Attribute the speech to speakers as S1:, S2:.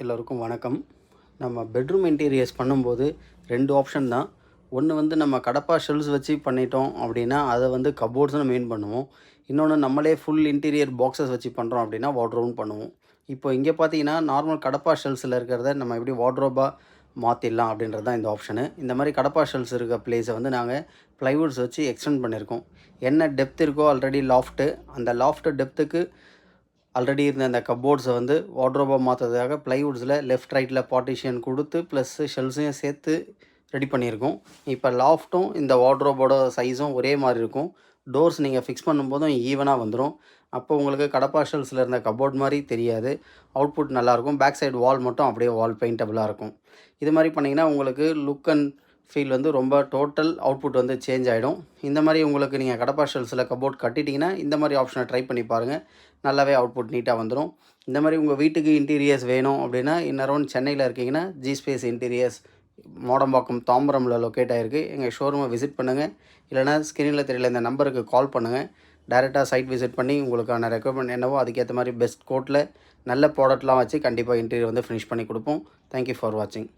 S1: எல்லோருக்கும் வணக்கம். நம்ம பெட்ரூம் இன்டீரியர்ஸ் பண்ணும்போது 2 ஆப்ஷன் தான். ஒன்று வந்து நம்ம கடப்பா ஷெல்ஃப்ஸ் வச்சு பண்ணிட்டோம் அப்படின்னா, அதை வந்து கப்போர்ட்ஸ்னு மெயின் பண்ணுவோம். இன்னொன்று நம்மளே ஃபுல் இன்டீரியர் பாக்ஸஸ் வச்சு பண்ணுறோம் அப்படின்னா, வார்ட்ரோப்னு பண்ணுவோம். இப்போ இங்கே பார்த்தீங்கன்னா, நார்மல் கடப்பா ஷெல்ஃப்ஸில் இருக்கிறத நம்ம எப்படி வார்ட்ரோபாக மாற்றிடலாம் அப்படின்றது தான் இந்த ஆப்ஷனு. இந்த மாதிரி கடப்பா ஷெல்ஃப்ஸ் இருக்க பிளேஸை வந்து நாங்கள் ப்ளைவுட்ஸ் வச்சு எக்ஸ்டெண்ட் பண்ணியிருக்கோம். என்ன டெப்த் இருக்கோ ஆல்ரெடி லாஃப்ட்டு, அந்த லாஃப்ட்டு டெப்த்துக்கு ஆல்ரெடி இருந்த அந்த கப்போர்ட்ஸை வந்து வார்ட்ரோபாக மாற்றுறதுக்காக ப்ளைவுட்ஸில் லெஃப்ட் ரைட்டில் பார்ட்டிஷன் கொடுத்து ப்ளஸ் ஷெல்ஃப்ஸையும் சேர்த்து ரெடி பண்ணியிருக்கோம். இப்போ லாஃப்ட்டும் இந்த வார்ட்ரோபோட சைஸும் ஒரே மாதிரி இருக்கும். டோர்ஸ் நீங்கள் ஃபிக்ஸ் பண்ணும்போதும் ஈவனாக வந்துடும். அப்போ உங்களுக்கு கடப்பா ஷெல்ஃப்ஸில் இருந்த கப்போர்ட் மாதிரி தெரியாது. அவுட்புட் நல்லாயிருக்கும். பேக் சைடு வால் மட்டும் அப்படியே வால் பெயிண்டபுளாக இருக்கும். இது மாதிரி பண்ணிங்கன்னா உங்களுக்கு லுக் அண்ட் ஃபீல் வந்து ரொம்ப டோட்டல் அவுட்புட் வந்து சேஞ்ச் ஆகிடும். இந்த மாதிரி உங்களுக்கு நீங்கள் கடப்பா ஷெல்ஃப்ஸில் கப்போர்ட் கட்டிட்டிங்கன்னா இந்த மாதிரி ஆப்ஷனை ட்ரை பண்ணி பாருங்கள். நல்லாவே அவுட்புட் நீட்டாக வந்துடும். இந்த மாதிரி உங்கள் வீட்டுக்கு இன்டீரியர்ஸ் வேணும் அப்படின்னா இன்னரவுண்ட் சென்னையில் இருக்கீங்கன்னா ஜி ஸ்பேஸ் இன்டீரியர்ஸ் மோடம்பாக்கம் தாம்பரமில் லொக்கேட் ஆகிருக்கு. எங்கள் ஷோரூமை விசிட் பண்ணுங்கள். இல்லைனா ஸ்க்ரீனில் தெரியல இந்த நம்பருக்கு கால் பண்ணுங்கள். டைரெக்டாக சைட் விசிட் பண்ணி உங்களுக்கான ரெக்குவயர்மெண்ட் என்னவோ அதுக்கேற்ற மாதிரி பெஸ்ட் கோட்டில் நல்ல ப்ராடக்ட்லாம் வச்சு கண்டிப்பாக இன்டீரியர் வந்து ஃபினிஷ் பண்ணி கொடுப்போம். தேங்க்யூ ஃபார் வாட்சிங்.